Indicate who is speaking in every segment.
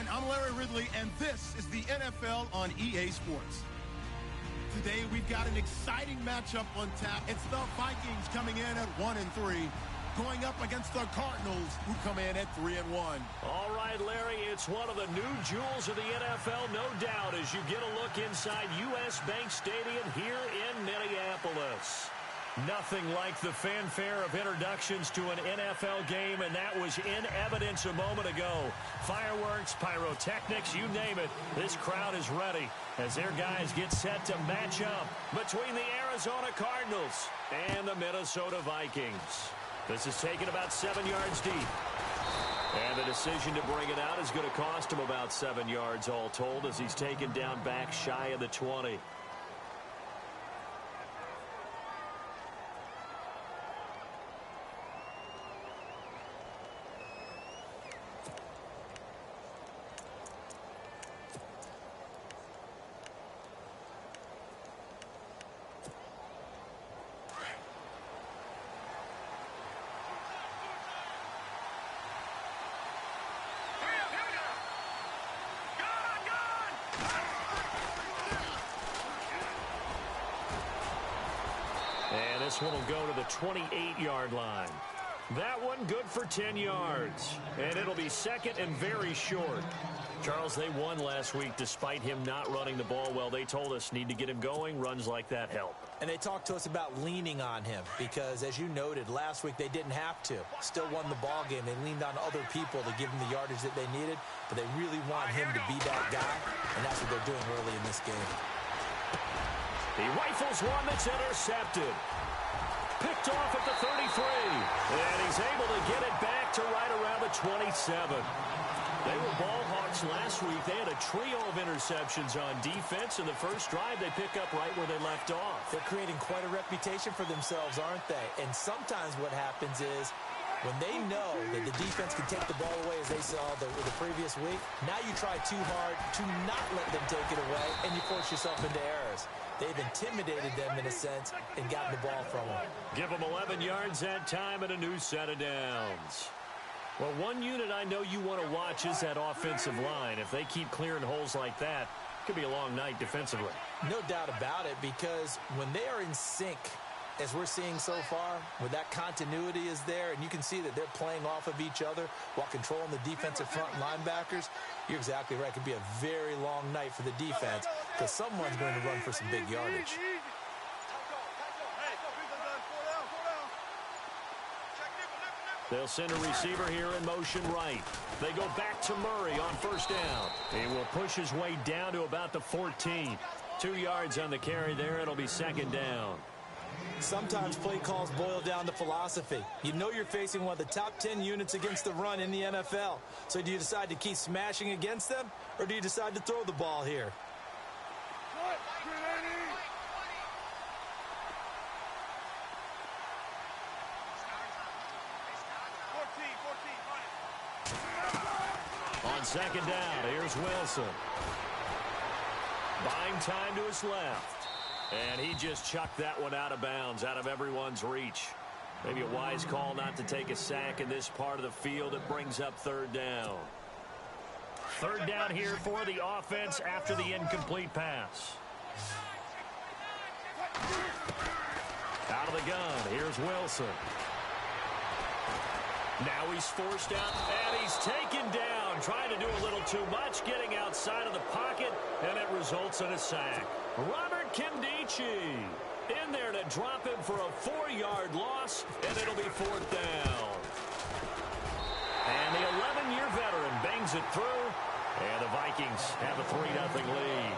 Speaker 1: everyone. I'm Larry Ridley, and this is the NFL on EA Sports. Today, we've got an exciting matchup on tap. It's the Vikings coming in at 1-3, going up against the Cardinals, who come in at 3-1.
Speaker 2: All right, Larry, it's one of the new jewels of the NFL, no doubt, as you get a look inside U.S. Bank Stadium here in Minneapolis. Nothing like the fanfare of introductions to an NFL game, and that was in evidence a moment ago. Fireworks, pyrotechnics, you name it. This crowd is ready as their guys get set to match up between the Arizona Cardinals and the Minnesota Vikings. This is taken about 7 yards deep. And the decision to bring it out is going to cost him about 7 yards all told as he's taken down back shy of the 20. This one will go to the 28-yard line. That one good for 10 yards. And it'll be second and very short. Charles, they won last week despite him not running the ball well. They told us need to get him going. Runs like that help.
Speaker 3: And they talked to us about leaning on him because, as you noted, last week they didn't have to. Still won the ball game. They leaned on other people to give him the yardage that they needed, but they really want him to be that guy, and that's what they're doing early in this game.
Speaker 2: He rifles one that's intercepted. Picked off at the 33. And he's able to get it back to right around the 27. They were ball hawks last week. They had a trio of interceptions on defense. In the first drive, they pick up right where they left off.
Speaker 3: They're creating quite a reputation for themselves, aren't they? And sometimes what happens is when they know that the defense can take the ball away, as they saw the previous week, now you try too hard to not let them take it away, and you force yourself into errors. They've intimidated them, in a sense, and gotten the ball from them.
Speaker 2: Give them 11 yards that time and a new set of downs. Well, one unit I know you want to watch is that offensive line. If they keep clearing holes like that, it could be a long night defensively.
Speaker 3: No doubt about it, because when they are in sync, as we're seeing so far, where that continuity is there, and you can see that they're playing off of each other while controlling the defensive front linebackers, you're exactly right. It could be a very long night for the defense because someone's going to run for some big yardage.
Speaker 2: They'll send a receiver here in motion right. They go back to Murray on first down. He will push his way down to about the 14. 2 yards on the carry there. It'll be second down.
Speaker 3: Sometimes play calls boil down to philosophy. You know you're facing one of the top 10 units against the run in the NFL. So do you decide to keep smashing against them, or do you decide to throw the ball here?
Speaker 2: On second down, here's Wilson. Buying time to his left. And he just chucked that one out of bounds, out of everyone's reach. Maybe a wise call not to take a sack in this part of the field. It brings up third down. Third down here for the offense after the incomplete pass. Out of the gun, here's Wilson. Now he's forced out, and he's taken down, trying to do a little too much, getting outside of the pocket, and it results in a sack. Robert Nkemdiche in there to drop him for a 4-yard loss, and it'll be fourth down. And the 11-year veteran bangs it through, and the Vikings have a 3-0 lead.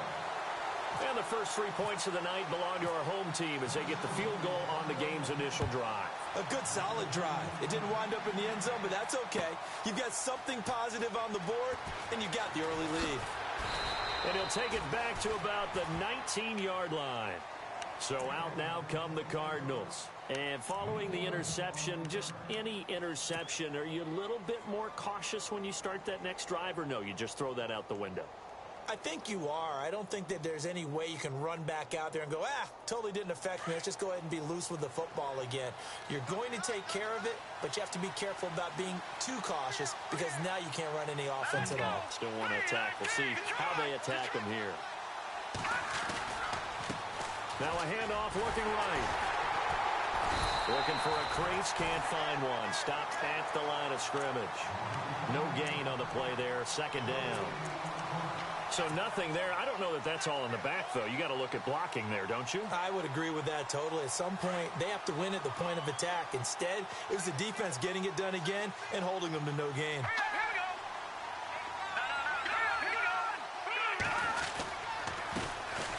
Speaker 2: And the first 3 points of the night belong to our home team as they get the field goal on the game's initial drive.
Speaker 3: A good, solid drive. It didn't wind up in the end zone, but that's okay. You've got something positive on the board, and you got the early lead.
Speaker 2: And he'll take it back to about the 19-yard line. So out now come the Cardinals. And following the interception, just any interception, are you a little bit more cautious when you start that next drive, or no, you just throw that out the window?
Speaker 3: I think you are. I don't think that there's any way you can run back out there and go, totally didn't affect me. Let's just go ahead and be loose with the football again. You're going to take care of it, but you have to be careful about being too cautious because now you can't run any offense at all.
Speaker 2: Still want to attack. We'll see how they attack them here. Now a handoff looking right. Looking for a crease, can't find one. Stopped at the line of scrimmage. No gain on the play there, second down. So nothing there. I don't know that that's all in the back, though. You got to look at blocking there, don't you?
Speaker 3: I would agree with that totally. At some point, they have to win at the point of attack. Instead, it was the defense getting it done again and holding them to no gain.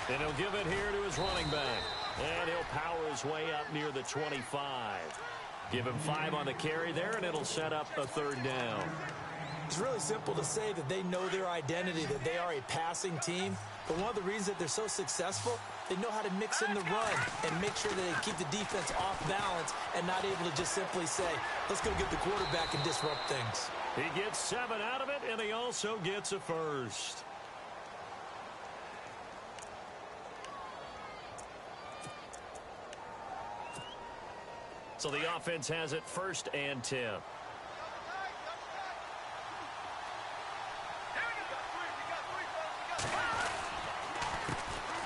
Speaker 2: And he'll give it here to his running back. And he'll power his way up near the 25. Give him 5 on the carry there, and it'll set up a third down.
Speaker 3: It's really simple to say that they know their identity, that they are a passing team. But one of the reasons that they're so successful, they know how to mix in the run and make sure that they keep the defense off balance and not able to just simply say, let's go get the quarterback and disrupt things.
Speaker 2: He gets 7 out of it, and he also gets a first. So the offense has it 1st and 10. A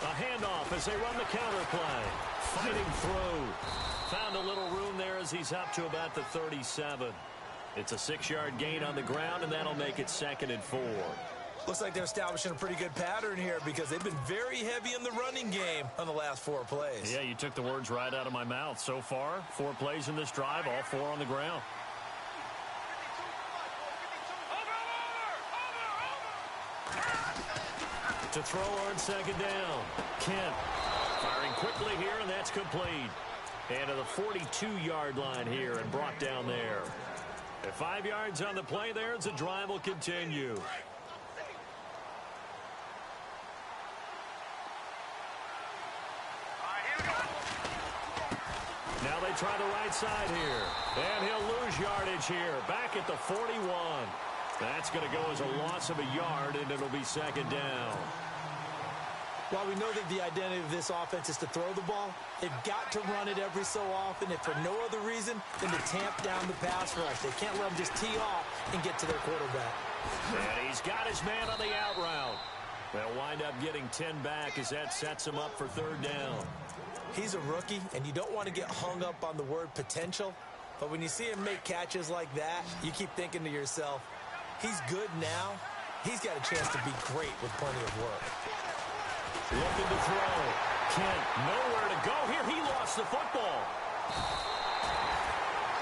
Speaker 2: handoff as they run the counter play. Fighting through. Found a little room there as he's up to about the 37. It's a 6-yard gain on the ground, and that'll make it 2nd and 4.
Speaker 3: Looks like they're establishing a pretty good pattern here because they've been very heavy in the running game on the last 4 plays.
Speaker 2: Yeah, you took the words right out of my mouth. So far, 4 plays in this drive, all 4 on the ground. To throw on 2nd down. Kent firing quickly here, and that's complete. And to the 42-yard line here and brought down there. At 5 yards on the play there as the drive will continue. Now they try the right side here. And he'll lose yardage here. Back at the 41. That's going to go as a loss of a yard, and it'll be 2nd down.
Speaker 3: While we know that the identity of this offense is to throw the ball, they've got to run it every so often, if for no other reason than to tamp down the pass rush. They can't let them just tee off and get to their quarterback.
Speaker 2: And he's got his man on the out route. They'll wind up getting 10 back as that sets him up for 3rd down.
Speaker 3: He's a rookie, and you don't want to get hung up on the word potential. But when you see him make catches like that, you keep thinking to yourself, he's good now. He's got a chance to be great with plenty of work.
Speaker 2: Looking to throw. Kent, nowhere to go here. He lost the football.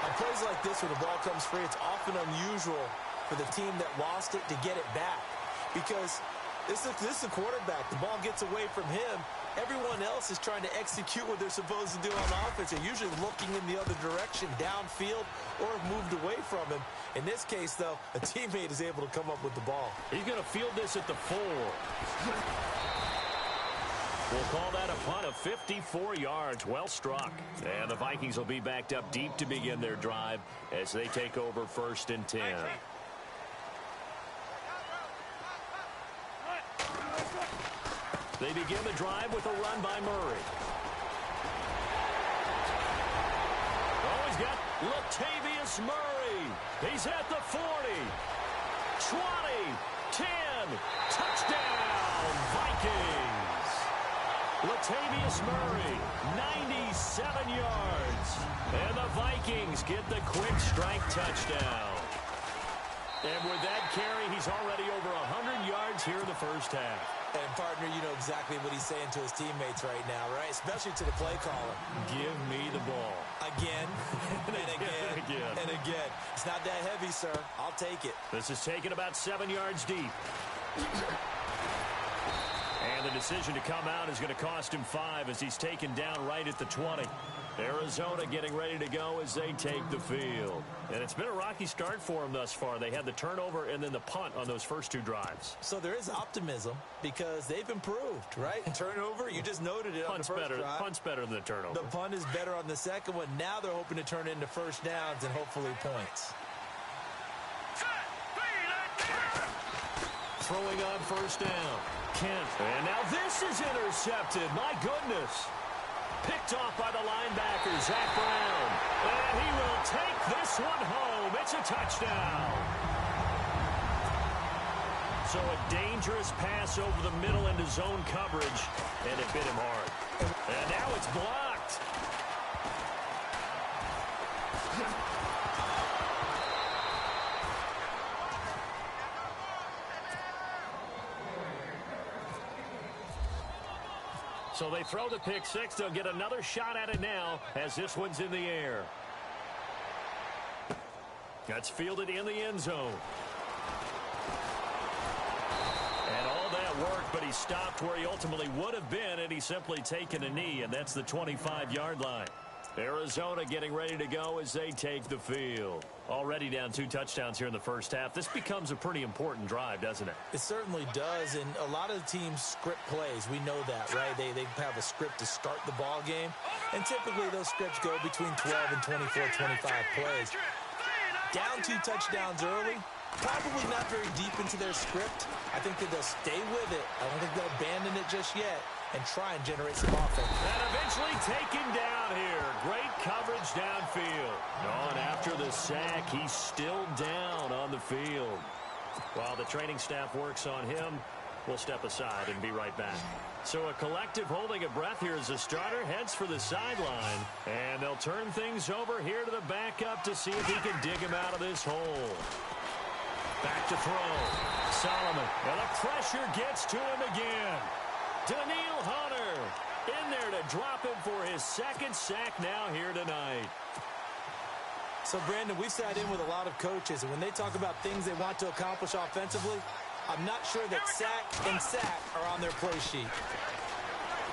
Speaker 3: On plays like this where the ball comes free, it's often unusual for the team that lost it to get it back. Because this is a quarterback. The ball gets away from him. Everyone else is trying to execute what they're supposed to do on offense. They're usually looking in the other direction, downfield, or have moved away from him. In this case, though, a teammate is able to come up with the ball.
Speaker 2: He's going to field this at the 4. We'll call that a punt of 54 yards. Well struck. And the Vikings will be backed up deep to begin their drive as they take over 1st and 10. They begin the drive with a run by Murray. Oh, he's got Latavius Murray. He's at the 40. 20. 10. Touchdown, Vikings. Latavius Murray, 97 yards. And the Vikings get the quick strike touchdown. And with that carry, he's already over 100 yards here in the first half.
Speaker 3: And, partner, you know exactly what he's saying to his teammates right now, right? Especially to the play caller.
Speaker 2: Give me the ball.
Speaker 3: Again, and again, and again. It's not that heavy, sir. I'll take it.
Speaker 2: This is taken about 7 yards deep. And the decision to come out is going to cost him 5 as he's taken down right at the 20. Arizona getting ready to go as they take the field. And it's been a rocky start for them thus far. They had the turnover and then the punt on those first 2 drives.
Speaker 3: So there is optimism because they've improved, right? Turnover, you just noted it on the first drive.
Speaker 2: Punt's better than the turnover.
Speaker 3: The punt is better on the second one. Now they're hoping to turn into first downs and hopefully points.
Speaker 2: throwing on first down. Kent. And now this is intercepted. My goodness. Picked off by the linebacker, Zach Brown. And he will take this one home. It's a touchdown. So a dangerous pass over the middle into zone coverage, and it bit him hard. And now it's blocked. So they throw the pick six. They'll get another shot at it now as this one's in the air. That's fielded in the end zone. And all that worked, but he stopped where he ultimately would have been, and he's simply taken a knee, and that's the 25-yard line. Arizona getting ready to go as they take the field. Already down 2 touchdowns here in the first half. This becomes a pretty important drive, doesn't it?
Speaker 3: It certainly does, and a lot of the teams script plays. We know that, right? They have a script to start the ball game, and typically those scripts go between 12 and 24, 25 plays. Down 2 touchdowns early, probably not very deep into their script. I think that they'll stay with it. I don't think they'll abandon it just yet and try and generate some offense.
Speaker 2: And eventually taken down here. Great coverage downfield. Oh, and after the sack, he's still down on the field. While the training staff works on him, we'll step aside and be right back. So a collective holding of breath here as the starter heads for the sideline. And they'll turn things over here to the backup to see if he can dig him out of this hole. Back to throw. Solomon. And the pressure gets to him again. Danielle Hunter in there to drop him for his second sack now here tonight.
Speaker 3: So, Brandon, we've sat in with a lot of coaches, and when they talk about things they want to accomplish offensively, I'm not sure that sack and sack are on their play sheet.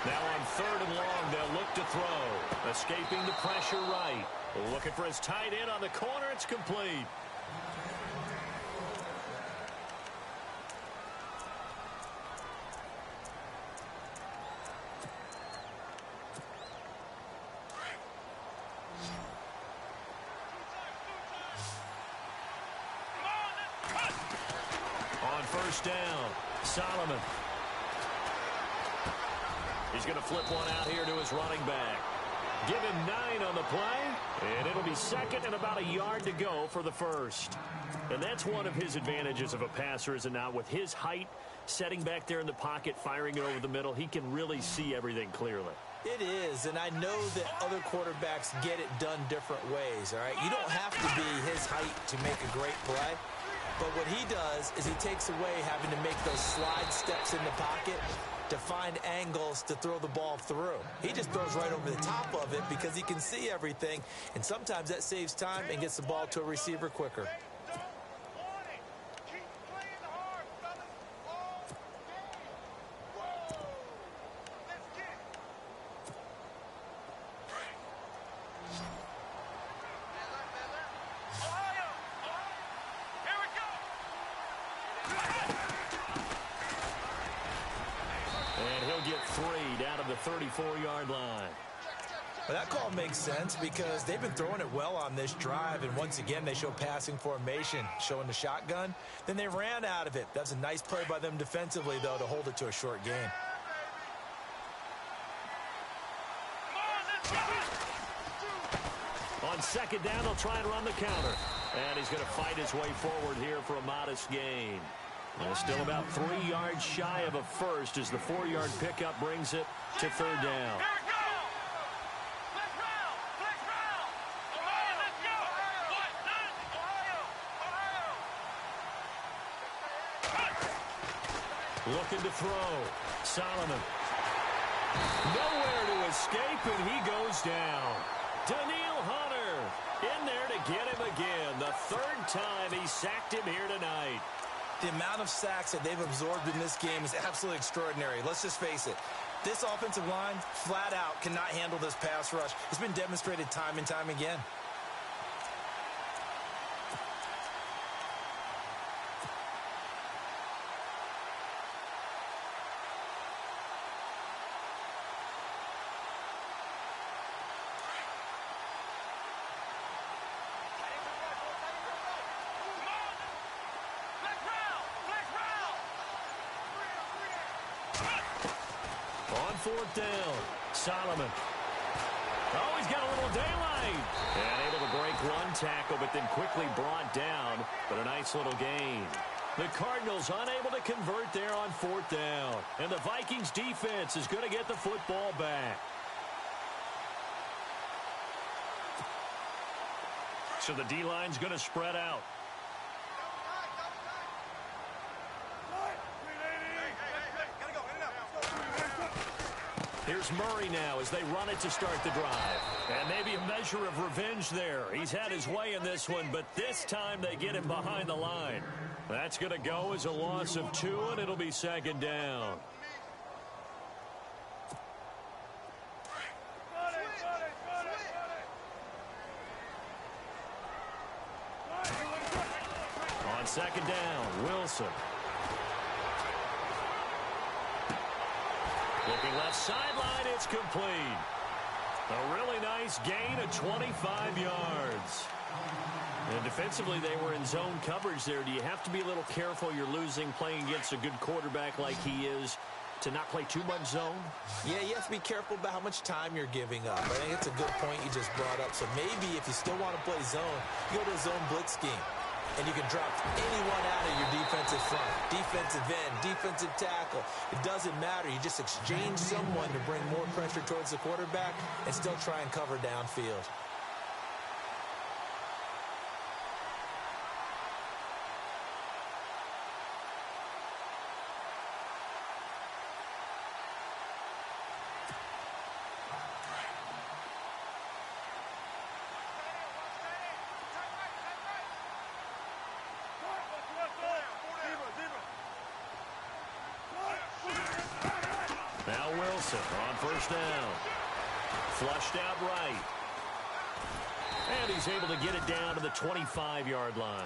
Speaker 2: Now on 3rd and long, they'll look to throw. Escaping the pressure right. Looking for his tight end on the corner. It's complete. First down, Solomon. He's going to flip one out here to his running back. Give him 9 on the play, and it'll be second and about a yard to go for the first. And that's one of his advantages of a passer, is it not? With his height, setting back there in the pocket, firing it over the middle, he can really see everything clearly.
Speaker 3: It is, and I know that other quarterbacks get it done different ways, all right? You don't have to be his height to make a great play. But what he does is he takes away having to make those slide steps in the pocket to find angles to throw the ball through. He just throws right over the top of it because he can see everything, and sometimes that saves time and gets the ball to a receiver quicker.
Speaker 2: And he'll get 3 down to the 34-yard line.
Speaker 3: Well, that call makes sense because they've been throwing it well on this drive, and once again they show passing formation, showing the shotgun. Then they ran out of it. That's a nice play by them defensively, though, to hold it to a short gain.
Speaker 2: On second down, they'll try and run the counter. And he's going to fight his way forward here for a modest gain. And still about 3 yards shy of a first as the 4-yard pickup brings it to 3rd down. Looking to throw. Solomon. Nowhere to escape, and he goes down. Danielle Hunter in there to get him again. The 3rd time he sacked him here tonight.
Speaker 3: The amount of sacks that they've absorbed in this game is absolutely extraordinary. Let's just face it. This offensive line, flat out, cannot handle this pass rush. It's been demonstrated time and time again.
Speaker 2: On fourth down, Solomon. Oh, he's got a little daylight. And able to break one tackle, but then quickly brought down. But a nice little gain. The Cardinals unable to convert there on fourth down. And the Vikings defense is going to get the football back. So the D-line's going to spread out. Here's Murray now as they run it to start the drive. And maybe a measure of revenge there. He's had his way in this one, but this time they get him behind the line. That's going to go as a loss of 2, and it'll be second down. On second down, Wilson. Looking left sideline, it's complete. A really nice gain of 25 yards. And defensively, they were in zone coverage there. Do you have to be a little careful? You're losing playing against a good quarterback like he is to not play too much zone?
Speaker 3: Yeah, you have to be careful about how much time you're giving up. I think it's a good point you just brought up. So maybe if you still want to play zone, you go to a zone blitz scheme. And you can drop anyone out of your defensive front, defensive end, defensive tackle. It doesn't matter. You just exchange someone to bring more pressure towards the quarterback and still try and cover downfield.
Speaker 2: Now Wilson on first down. Flushed out right. And he's able to get it down to the 25-yard line.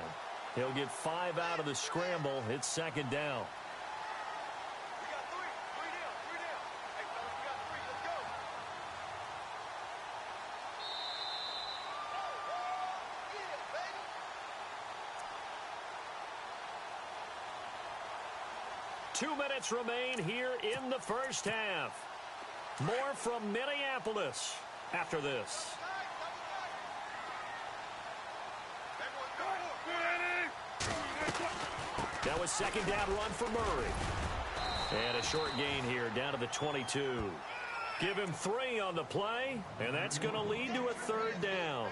Speaker 2: He'll get 5 out of the scramble. It's second down. Two minutes remain here in the first half. More from Minneapolis after this. That was second down run for Murray. And a short gain here down to the 22. Give him 3 on the play, and that's going to lead to a third down.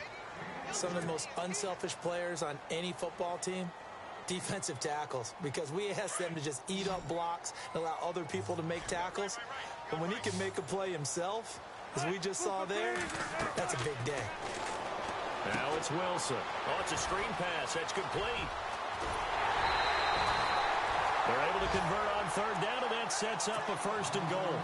Speaker 3: Some of the most unselfish players on any football team, defensive tackles, because we ask them to just eat up blocks and allow other people to make tackles. But when he can make a play himself, as we just saw there, that's a big day.
Speaker 2: Now it's Wilson. Oh, it's a screen pass. That's complete. They're able to convert on third down, and that sets up a first and goal.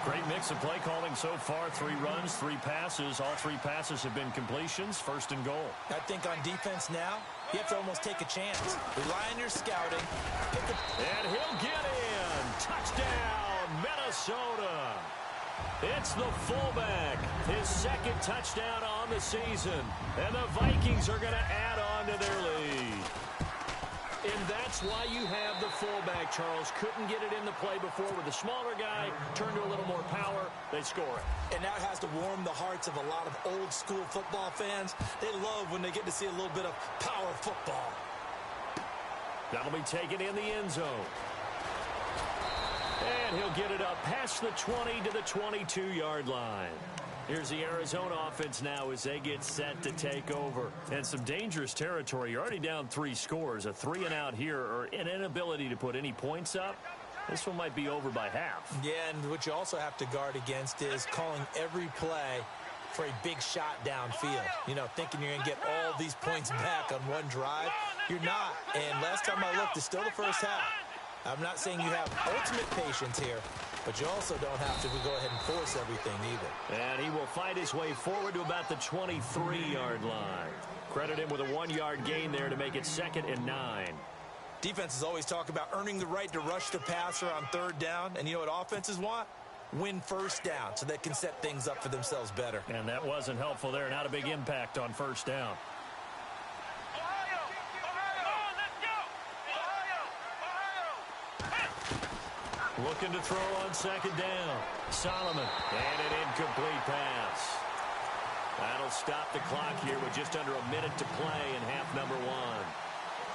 Speaker 2: Great mix of play calling so far. 3 runs, 3 passes. All 3 passes have been completions. First and goal.
Speaker 3: I think on defense now, you have to almost take a chance. Rely on your scouting.
Speaker 2: And he'll get in. Touchdown, Minnesota. It's the fullback. His second touchdown on the season. And the Vikings are going to add on to their lead. And that's why you have the fullback, Charles. Couldn't get it in the play before with a smaller guy. Turned to a little more power. They score it.
Speaker 3: And now it has to warm the hearts of a lot of old school football fans. They love when they get to see a little bit of power football.
Speaker 2: That'll be taken in the end zone. And he'll get it up past the 20 to the 22-yard line. Here's the Arizona offense now as they get set to take over. And some dangerous territory. You're already down 3 scores. A 3-and-out here, or an inability to put any points up. This one might be over by half.
Speaker 3: Yeah, and what you also have to guard against is calling every play for a big shot downfield. You know, thinking you're going to get all these points back on one drive. You're not. And last time I looked, it's still the first half. I'm not saying you have ultimate patience here, but you also don't have to go ahead and force everything either.
Speaker 2: And he will fight his way forward to about the 23-yard line. Credit him with a 1-yard gain there to make it 2nd and 9.
Speaker 3: Defenses always talk about earning the right to rush the passer on third down. And you know what offenses want? Win first down so they can set things up for themselves better.
Speaker 2: And that wasn't helpful there. Not a big impact on first down. Looking to throw on second down. Solomon, and an incomplete pass. That'll stop the clock here with just under a minute to play in half number one.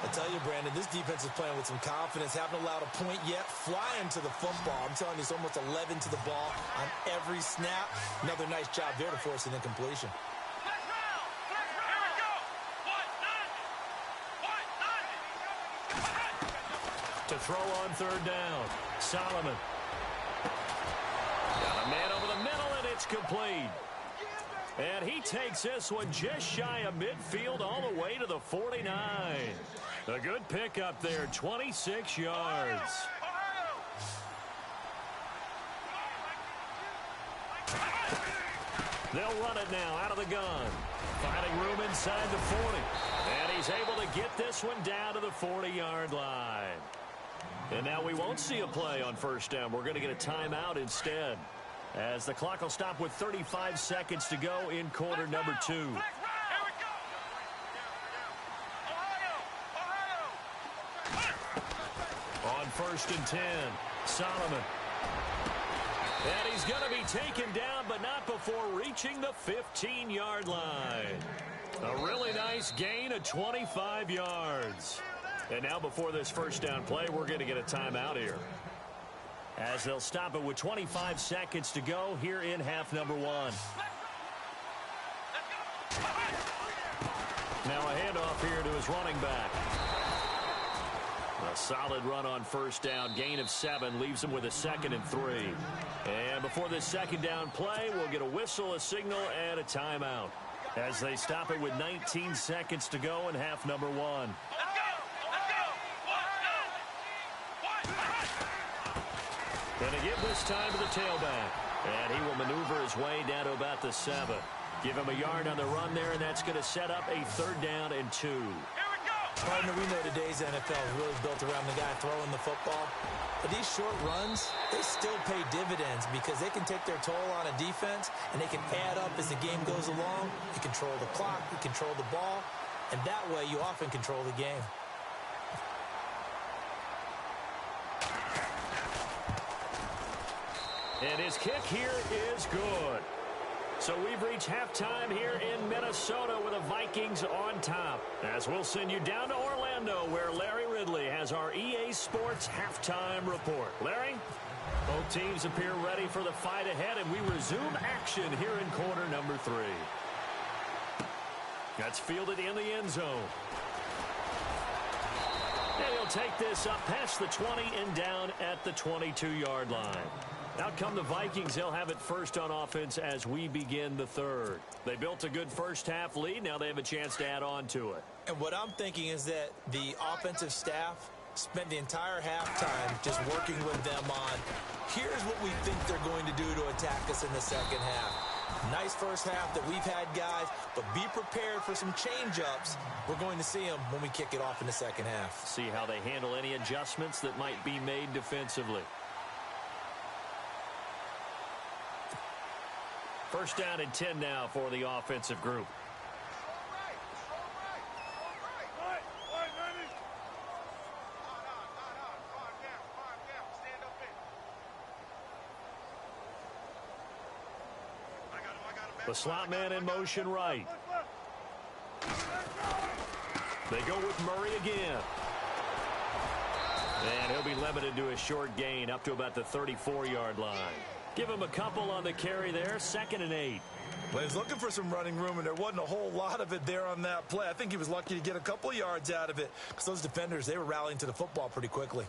Speaker 3: I tell you, Brandon, this defense is playing with some confidence. Haven't allowed a point yet. Flying to the football. I'm telling you, it's almost 11 to the ball on every snap. Another nice job there to force an incompletion.
Speaker 2: To throw on third down. Solomon. Got a man over the middle, and it's complete. And he takes this one just shy of midfield all the way to the 49. A good pickup there, 26 yards. They'll run it now out of the gun. Finding room inside the 40. And he's able to get this one down to the 40-yard line. And now we won't see a play on first down. We're going to get a timeout instead, as the clock will stop with 35 seconds to go in quarter number 2. On first and 10, Solomon. And he's going to be taken down, but not before reaching the 15-yard line. A really nice gain of 25 yards. And now before this first down play, we're going to get a timeout here, as they'll stop it with 25 seconds to go here in half number one. Now a handoff here to his running back. A solid run on first down. Gain of 7 leaves him with a 2nd and 3. And before this second down play, we'll get a whistle, a signal, and a timeout, as they stop it with 19 seconds to go in half number one. Going to give this time to the tailback. And he will maneuver his way down to about the 7. Give him a yard on the run there, and that's going to set up a 3rd down and 2.
Speaker 3: Partner, we know today's NFL is really built around the guy throwing the football. But these short runs, they still pay dividends, because they can take their toll on a defense, and they can add up as the game goes along. You control the clock, you control the ball, and that way you often control the game.
Speaker 2: And his kick here is good. So we've reached halftime here in Minnesota with the Vikings on top, as we'll send you down to Orlando, where Larry Ridley has our EA Sports halftime report. Larry? Both teams appear ready for the fight ahead, and we resume action here in quarter number 3. That's fielded in the end zone. And he'll take this up past the 20 and down at the 22-yard line. Out come the Vikings. They'll have it first on offense as we begin the 3rd. They built a good first-half lead. Now they have a chance to add on to it.
Speaker 3: And what I'm thinking is that the offensive staff spent the entire halftime just working with them on, here's what we think they're going to do to attack us in the second half. Nice first half that we've had, guys, but be prepared for some change-ups. We're going to see them when we kick it off in the second half.
Speaker 2: See how they handle any adjustments that might be made defensively. First down and 10 now for the offensive group. The slot man in motion right. They go with Murray again. And he'll be limited to a short gain up to about the 34-yard line. Give him a couple on the carry there, 2nd and 8.
Speaker 3: Well, he's looking for some running room, and there wasn't a whole lot of it there on that play. I think he was lucky to get a couple of yards out of it, because those defenders, they were rallying to the football pretty quickly.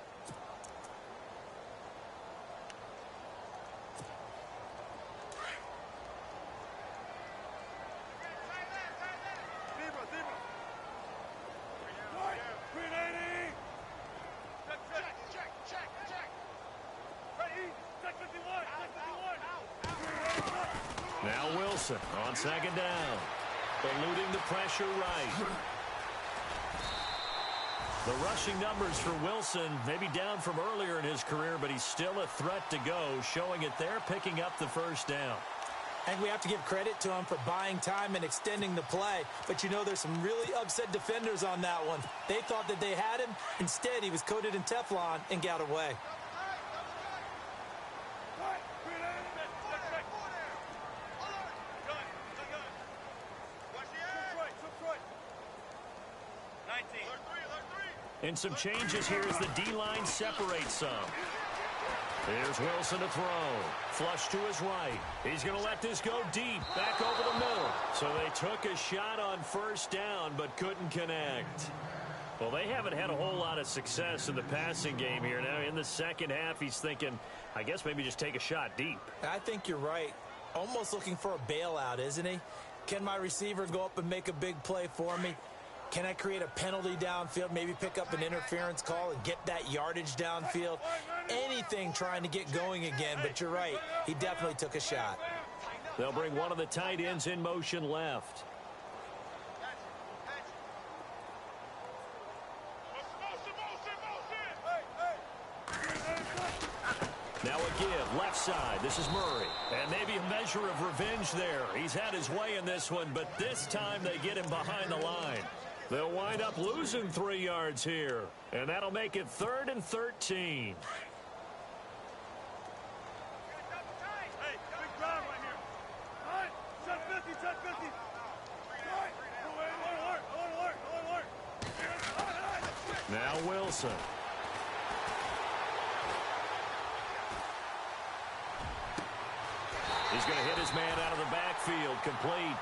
Speaker 2: Now Wilson on second down. Eluding the pressure right. The rushing numbers for Wilson maybe down from earlier in his career, but he's still a threat to go, showing it there, picking up the first down.
Speaker 3: And we have to give credit to him for buying time and extending the play. But, you know, there's some really upset defenders on that one. They thought that they had him. Instead, he was coated in Teflon and got away.
Speaker 2: And some changes here as the D-line separates some. Here's Wilson to throw. Flush to his right. He's going to let this go deep. Back over the middle. So they took a shot on first down but couldn't connect. Well, they haven't had a whole lot of success in the passing game here. Now, in the second half, he's thinking, I guess maybe just take a shot deep.
Speaker 3: I think you're right. Almost looking for a bailout, isn't he? Can my receiver go up and make a big play for me? Can I create a penalty downfield, maybe pick up an interference call and get that yardage downfield? Anything trying to get going again, but you're right. He definitely took a shot.
Speaker 2: They'll bring one of the tight ends in motion left. Now a give, left side. This is Murray. And maybe a measure of revenge there. He's had his way in this one, but this time they get him behind the line. They'll wind up losing 3 yards here. And that'll make it 3rd and 13. Now Wilson. He's going to hit his man out of the backfield. Complete.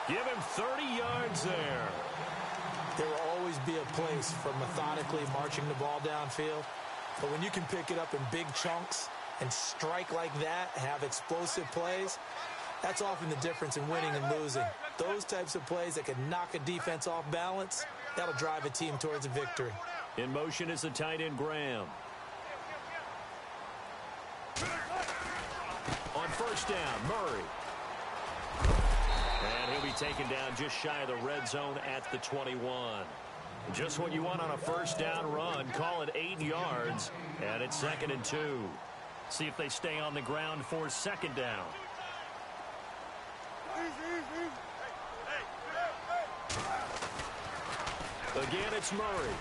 Speaker 2: Give him 30 yards there.
Speaker 3: There will always be a place for methodically marching the ball downfield. But when you can pick it up in big chunks and strike like that, have explosive plays, that's often the difference in winning and losing. Those types of plays that can knock a defense off balance, that'll drive a team towards a victory.
Speaker 2: In motion is the tight end Graham. On first down, Murray. And he'll be taken down just shy of the red zone at the 21. Just what you want on a first down run. Call it 8 yards, and it's 2nd and 2. See if they stay on the ground for second down. Again, it's Murray.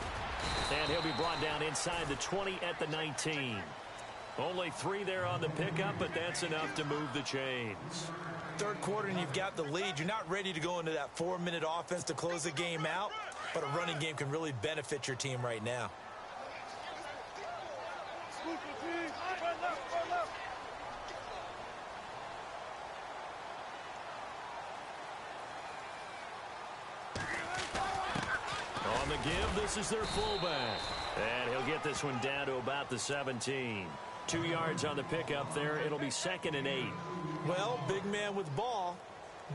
Speaker 2: And he'll be brought down inside the 20 at the 19. Only 3 there on the pickup, but that's enough to move the chains.
Speaker 3: Third quarter and you've got the lead. You're not ready to go into that 4-minute offense to close the game out, but a running game can really benefit your team right now.
Speaker 2: On the give, this is their fullback. And he'll get this one down to about the 17. 2 yards on the pickup there. It'll be 2nd and 8.
Speaker 3: Well, big man with ball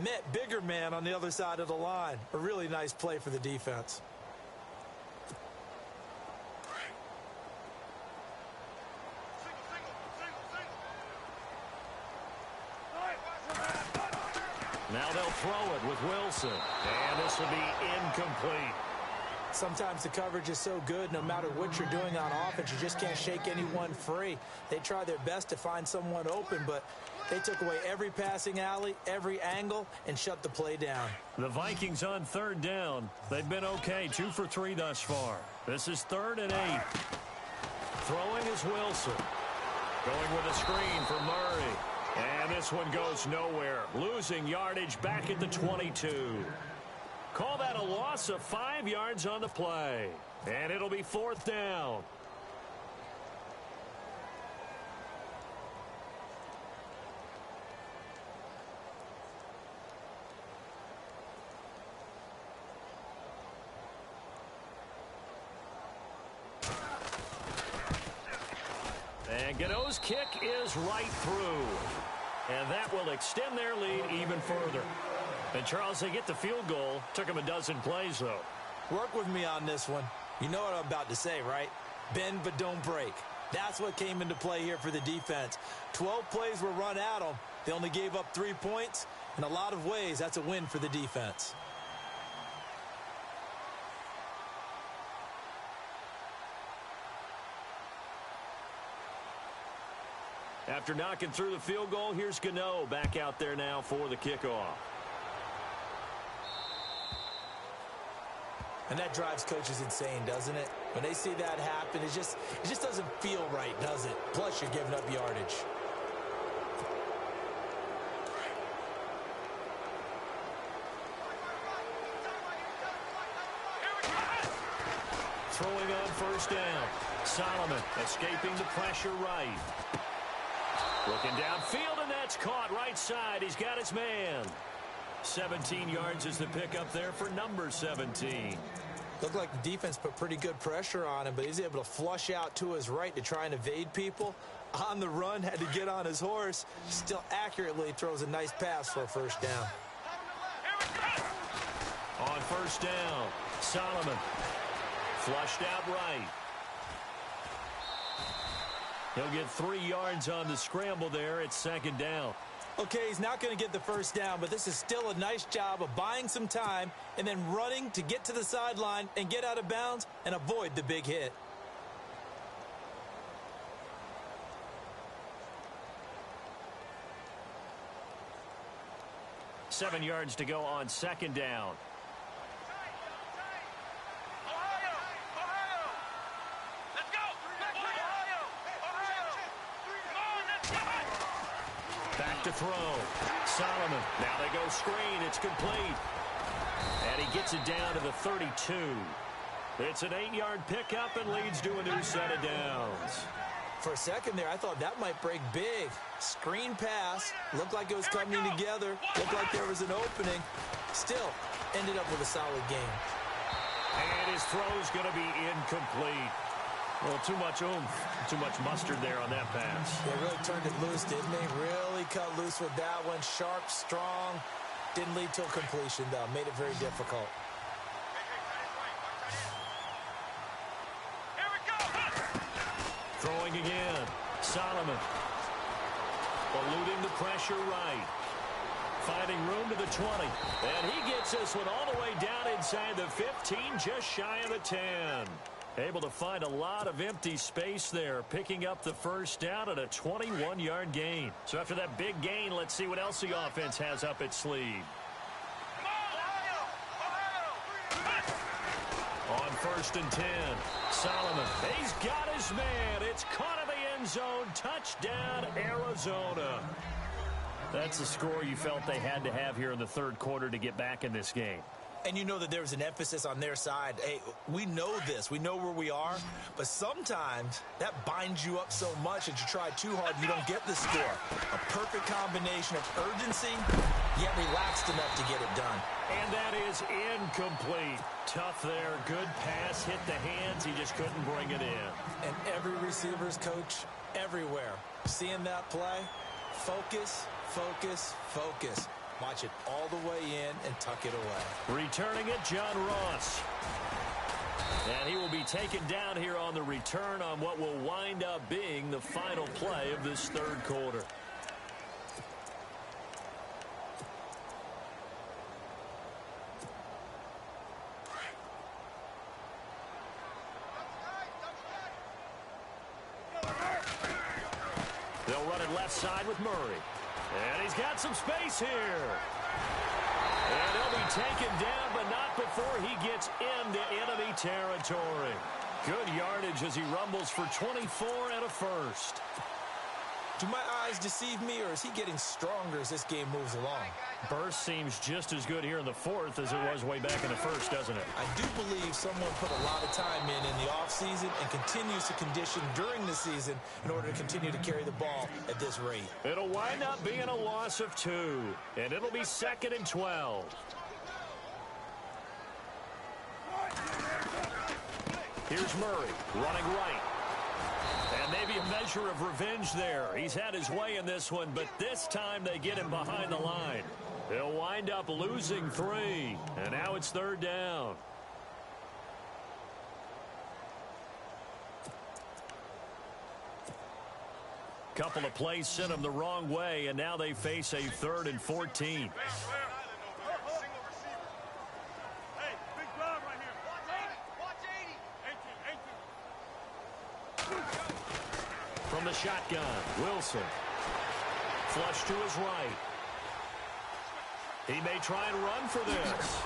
Speaker 3: met bigger man on the other side of the line. A really nice play for the defense.
Speaker 2: Now they'll throw it with Wilson. And this will be incomplete.
Speaker 3: Sometimes the coverage is so good, no matter what you're doing on offense, you just can't shake anyone free. They try their best to find someone open, but they took away every passing alley, every angle, and shut the play down.
Speaker 2: The Vikings on 3rd down. They've been okay, 2 for 3 thus far. This is 3rd and 8. Throwing is Wilson. Going with a screen for Murray. And this one goes nowhere. Losing yardage back at the 22. Call that a loss of 5 yards on the play. And it'll be 4th down. And Gano's kick is right through. And that will extend their lead even further. And, Charles, they get the field goal. Took them a dozen plays, though.
Speaker 3: Work with me on this one. You know what I'm about to say, right? Bend but don't break. That's what came into play here for the defense. 12 plays were run at them. They only gave up 3 points. In a lot of ways, that's a win for the defense.
Speaker 2: After knocking through the field goal, here's Gano back out there now for the kickoff.
Speaker 3: And that drives coaches insane, doesn't it? When they see that happen, it just doesn't feel right, does it? Plus, you're giving up yardage.
Speaker 2: Throwing throwing on first down. Solomon escaping the pressure right. Looking downfield, and that's caught right side. He's got his man. 17 yards is the pickup there for number 17.
Speaker 3: Looked like the defense put pretty good pressure on him, but he's able to flush out to his right to try and evade people. On the run, had to get on his horse. Still accurately throws a nice pass for a first down.
Speaker 2: On first down, Solomon flushed out right. He'll get 3 yards on the scramble there. It's second down.
Speaker 3: Okay, he's not going to get the first down, but this is still a nice job of buying some time and then running to get to the sideline and get out of bounds and avoid the big hit.
Speaker 2: Seven yards to go on second down. Back to throw. Solomon. Now they go screen. It's complete. And he gets it down to the 32. It's an 8-yard pickup and leads to a new set of downs.
Speaker 3: For a second there, I thought that might break big. Screen pass. Looked like it was coming together. Looked like there was an opening. Still, ended up with a solid game.
Speaker 2: And his throw's going to be incomplete. Well, too much oomph, too much mustard there on that pass.
Speaker 3: They really turned it loose, didn't they? Really cut loose with that one. Sharp, strong. Didn't lead to a completion, though. Made it very difficult.
Speaker 2: Throwing again. Solomon. Eluding the pressure right. Finding room to the 20. And he gets this one all the way down inside the 15, just shy of the 10. Able to find a lot of empty space there, picking up the first down at a 21-yard gain. So after that big gain, let's see what else the offense has up its sleeve. On first and 10, Solomon. He's got his man. It's caught in the end zone. Touchdown, Arizona. That's the score you felt they had to have here in the third quarter to get back in this game.
Speaker 3: And you know that there was an emphasis on their side. Hey, we know this. We know where we are. But sometimes that binds you up so much that you try too hard, you don't get the score. A perfect combination of urgency, yet relaxed enough to get it done.
Speaker 2: And that is incomplete. Tough there. Good pass. Hit the hands. He just couldn't bring it in.
Speaker 3: And every receiver's coach everywhere. Seeing that play, focus, focus, focus. Watch it all the way in and tuck it away.
Speaker 2: Returning it, John Ross. And he will be taken down here on the return on what will wind up being the final play of this third quarter. They'll run it left side with Murray. And he's got some space here. And he'll be taken down, but not before he gets into enemy territory. Good yardage as he rumbles for 24 and a first.
Speaker 3: Do my eyes deceive me, or is he getting stronger as this game moves along?
Speaker 2: Burst seems just as good here in the fourth as it was way back in the first, doesn't it?
Speaker 3: I do believe someone put a lot of time in the offseason and continues to condition during the season in order to continue to carry the ball at this rate.
Speaker 2: It'll wind up being a loss of 2, and it'll be second and 12. Here's Murray running right. And maybe a measure of revenge there. He's had his way in this one, but this time they get him behind the line. He'll wind up losing 3, and now it's third down. Couple of plays sent them the wrong way, and now they face a 3rd and 14. From the shotgun, Wilson. Flush to his right. He may try and run for this.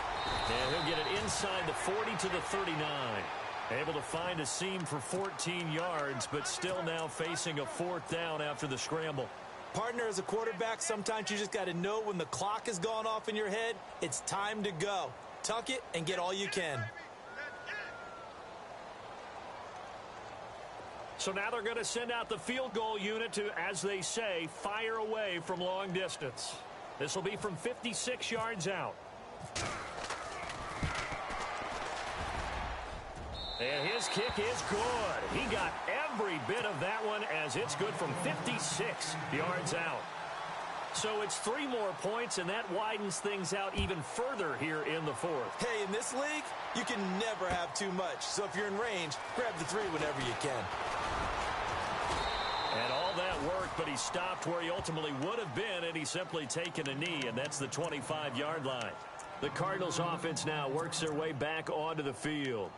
Speaker 2: And he'll get it inside the 40 to the 39. Able to find a seam for 14 yards, but still now facing a 4th down after the scramble.
Speaker 3: Partner, as a quarterback, sometimes you just got to know when the clock has gone off in your head, it's time to go. Tuck it and get all you can.
Speaker 2: So now they're going to send out the field goal unit to, as they say, fire away from long distance. This will be from 56 yards out. And his kick is good. He got every bit of that one as it's good from 56 yards out. So it's 3 more points, and that widens things out even further here in the fourth.
Speaker 3: Hey, in this league, you can never have too much. So if you're in range, grab the 3 whenever you can.
Speaker 2: And all that worked, but he stopped where he ultimately would have been, and he's simply taken a knee, and that's the 25-yard line. The Cardinals offense now works their way back onto the field.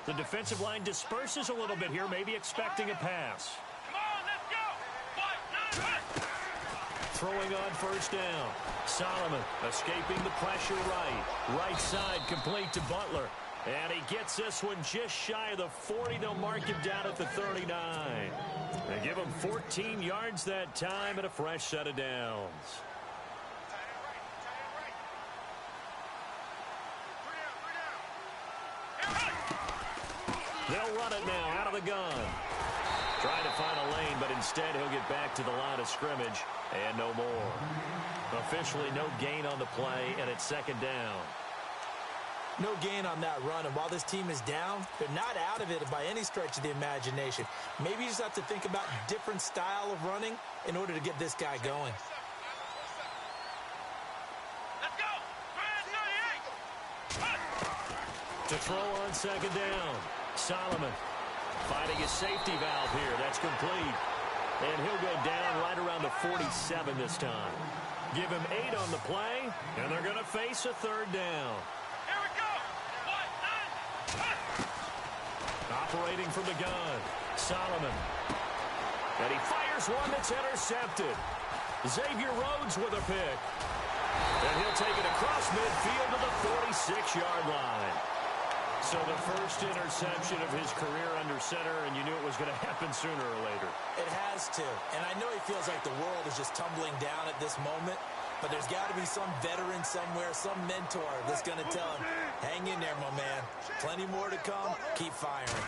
Speaker 2: The defensive line disperses a little bit here, maybe expecting a pass.
Speaker 4: Come on, let's go. 5, 9, 1.
Speaker 2: Throwing on first down. Solomon escaping the pressure right. Right side complete to Butler. And he gets this one just shy of the 40. They'll mark him down at the 39. They give him 14 yards that time and a fresh set of downs. They'll run it now out of the gun. Trying to find a lane, but instead he'll get back to the line of scrimmage and no more. Officially no gain on the play, and it's second down.
Speaker 3: No gain on that run, and while this team is down, they're not out of it by any stretch of the imagination. Maybe you just have to think about different style of running in order to get this guy going.
Speaker 4: Let's go. 38.
Speaker 2: To throw on second down. Solomon finding his safety valve here. That's complete. And he'll go down right around the 47 this time. Give him 8 on the play, and they're going to face a third down.
Speaker 4: Here we go. 5, 9, 1.
Speaker 2: Operating from the gun. Solomon. And he fires one that's intercepted. Xavier Rhodes with a pick. And he'll take it across midfield to the 46-yard line. So the first interception of his career under center, and you knew it was going to happen sooner or later.
Speaker 3: It has to. And I know he feels like the world is just tumbling down at this moment, but there's got to be some veteran somewhere, some mentor that's going to tell him, hang in there, my man. Plenty more to come. Keep firing.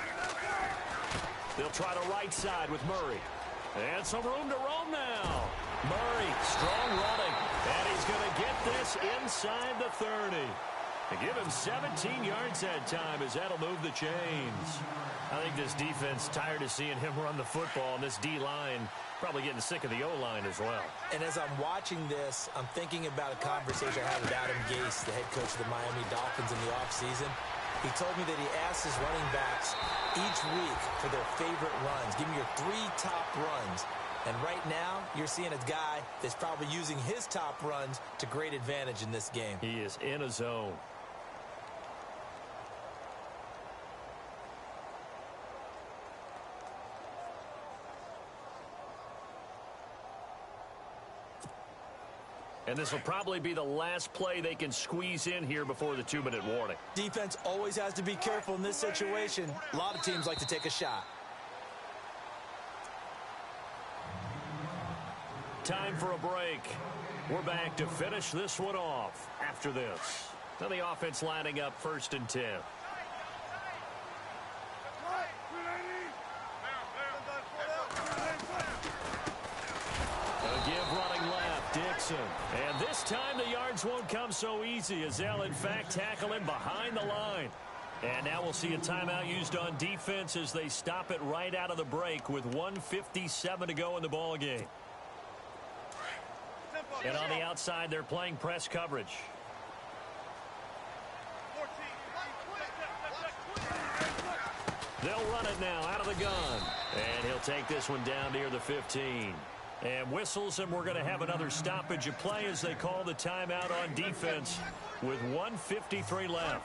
Speaker 2: They'll try the right side with Murray. And some room to roam now. Murray, strong running. And he's going to get this inside the 30. And give him 17 yards that time as that'll move the chains. I think this defense tired of seeing him run the football, and this D-line probably getting sick of the O-line as well.
Speaker 3: And as I'm watching this, I'm thinking about a conversation I had with Adam Gase, the head coach of the Miami Dolphins in the offseason. He told me that he asked his running backs each week for their favorite runs. Give me your 3 top runs. And right now, you're seeing a guy that's probably using his top runs to great advantage in this game.
Speaker 2: He is in a zone. And this will probably be the last play they can squeeze in here before the 2-minute warning.
Speaker 3: Defense always has to be careful in this situation. A lot of teams like to take a shot.
Speaker 2: Time for a break. We're back to finish this one off after this. Now the offense lining up 1st and 10. A give running left, Dixon. And this time the yards won't come so easy as they'll in fact tackle him behind the line. And now we'll see a timeout used on defense as they stop it right out of the break with 1:57 to go in the ball game. And on the outside, they're playing press coverage. They'll run it now out of the gun. And he'll take this one down near the 15. And whistles, and we're going to have another stoppage of play as they call the timeout on defense with 1:53 left.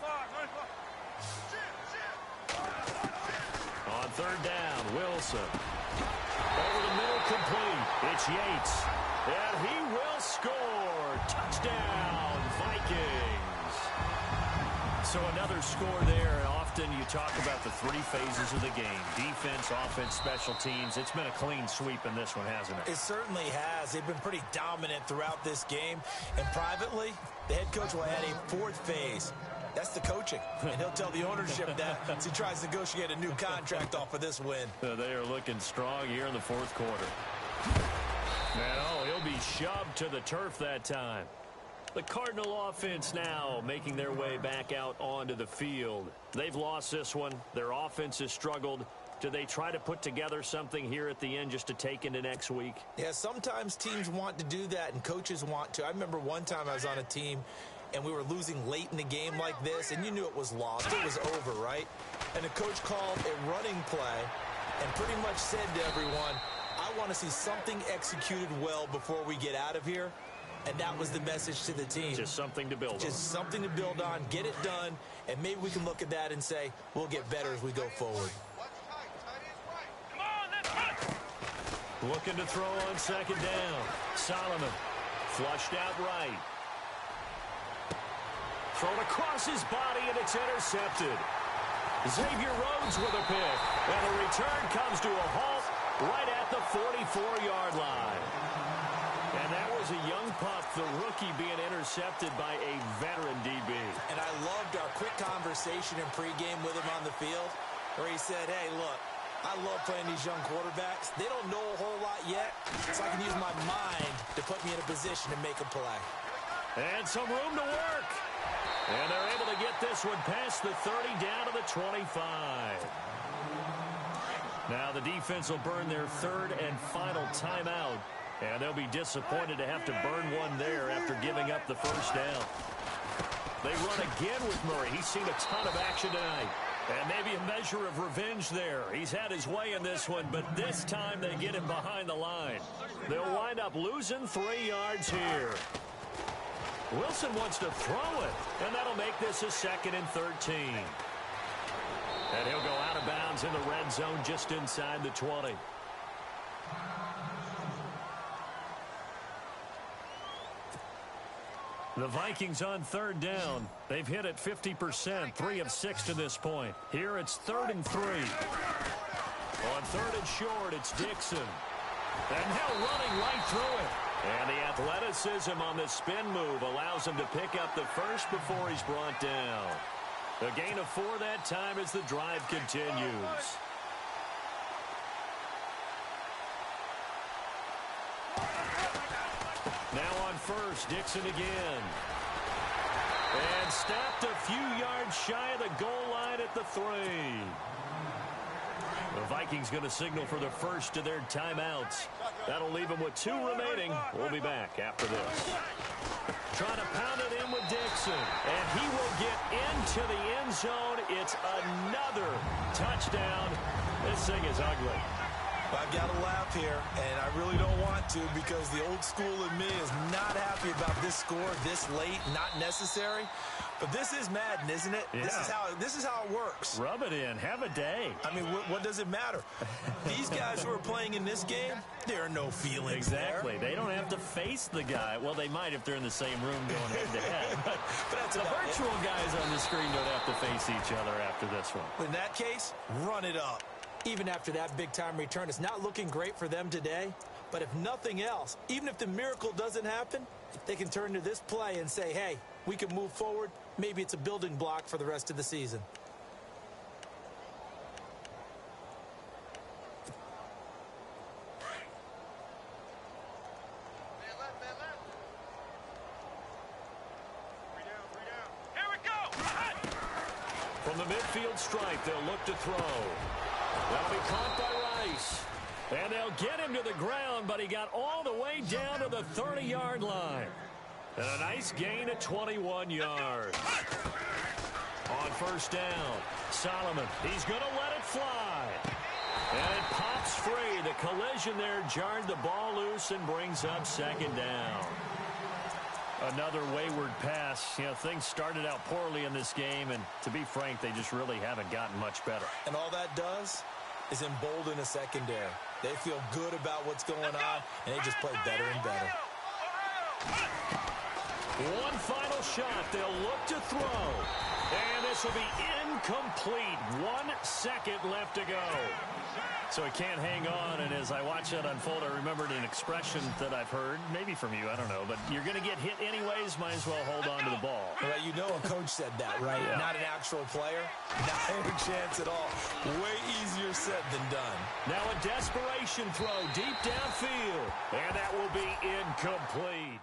Speaker 2: On third down, Wilson. Over the middle, complete. It's Yates. And he will score. Touchdown, Vikings. So another score there, and often you talk about the three phases of the game. Defense, offense, special teams. It's been a clean sweep in this one, hasn't it?
Speaker 3: It certainly has. They've been pretty dominant throughout this game. And privately, the head coach will add a fourth phase. That's the coaching. And he'll tell the ownership that as he tries to negotiate a new contract off of this win.
Speaker 2: They are looking strong here in the fourth quarter. And, he'll be shoved to the turf that time. The Cardinal offense now making their way back out onto the field. They've lost this one. Their offense has struggled. Do they try to put together something here at the end just to take into next week?
Speaker 3: Yeah, sometimes teams want to do that and coaches want to. I remember one time I was on a team and we were losing late in the game like this, and you knew it was lost. It was over, right? And the coach called a running play and pretty much said to everyone, I want to see something executed well before we get out of here. And that was the message to the team.
Speaker 2: Just something to build on.
Speaker 3: Just something to build on, get it done, and maybe we can look at that and say, we'll get better as we go forward.
Speaker 4: Come on, let's run.
Speaker 2: Looking to throw on second down. Solomon flushed out right. Thrown across his body, and it's intercepted. Xavier Rhodes with a pick. And the return comes to a halt right at the 44-yard line. And that was a young pup, the rookie being intercepted by a veteran DB.
Speaker 3: And I loved our quick conversation in pregame with him on the field where he said, hey, look, I love playing these young quarterbacks. They don't know a whole lot yet, so I can use my mind to put me in a position to make a play.
Speaker 2: And some room to work. And they're able to get this one past the 30 down to the 25. Now the defense will burn their third and final timeout. And they'll be disappointed to have to burn one there after giving up the first down. They run again with Murray. He's seen a ton of action tonight. And maybe a measure of revenge there. He's had his way in this one, but this time they get him behind the line. They'll wind up losing 3 yards here. Wilson wants to throw it, and that'll make this a 2nd and 13. And he'll go out of bounds in the red zone just inside the 20. The Vikings on 3rd down. They've hit it 50%, 3 of 6 to this point. Here it's 3rd and 3. On 3rd and short, it's Dixon. And now running right through it. And the athleticism on the spin move allows him to pick up the first before he's brought down. A gain of 4 that time as the drive continues. Now on first, Dixon again. And stopped a few yards shy of the goal line at the 3. The Vikings going to signal for the first of their timeouts. That'll leave them with 2 remaining. We'll be back after this. Trying to pound it in with Dixon. And he will get into the end zone. It's another touchdown. This thing is ugly.
Speaker 3: I've got to laugh here, and I really don't want to because the old school in me is not happy about this score this late, not necessary. But this is Madden, isn't it?
Speaker 2: Yeah.
Speaker 3: This is how it works.
Speaker 2: Rub it in. Have a day.
Speaker 3: I mean, what does it matter? These guys who are playing in this game, there are no feelings
Speaker 2: Exactly.
Speaker 3: there.
Speaker 2: They don't have to face the guy. Well, they might if they're in the same room going head-to-head. But
Speaker 3: that's
Speaker 2: the
Speaker 3: about it.
Speaker 2: virtual guys on the screen don't have to face each other after this one.
Speaker 3: In that case, run it up. Even after that big-time return, it's not looking great for them today. But if nothing else, even if the miracle doesn't happen, they can turn to this play and say, hey, we can move forward. Maybe it's a building block for the rest of the season.
Speaker 4: Here we go.
Speaker 2: From the midfield stripe, they'll look to throw. That'll be caught by Rice. And they'll get him to the ground, but he got all the way down to the 30-yard line. And a nice gain of 21 yards. On first down, Solomon, he's going to let it fly. And it pops free. The collision there jarred the ball loose and brings up 2nd down. Another wayward pass. You know, things started out poorly in this game, and to be frank, they just really haven't gotten much better.
Speaker 3: And all that does is embolden a secondary. They feel good about what's going on, and they just play better and better.
Speaker 2: One final shot. They'll look to throw. And this will be incomplete. 1 second left to go. So he can't hang on, and as I watch that unfold, I remembered an expression that I've heard, maybe from you, I don't know, but you're going to get hit anyways, might as well hold on to the ball.
Speaker 3: Well, you know a coach said that, right?
Speaker 2: Yeah.
Speaker 3: Not an actual player. Not a chance at all. Way easier said than done.
Speaker 2: Now a desperation throw deep downfield, and that will be incomplete.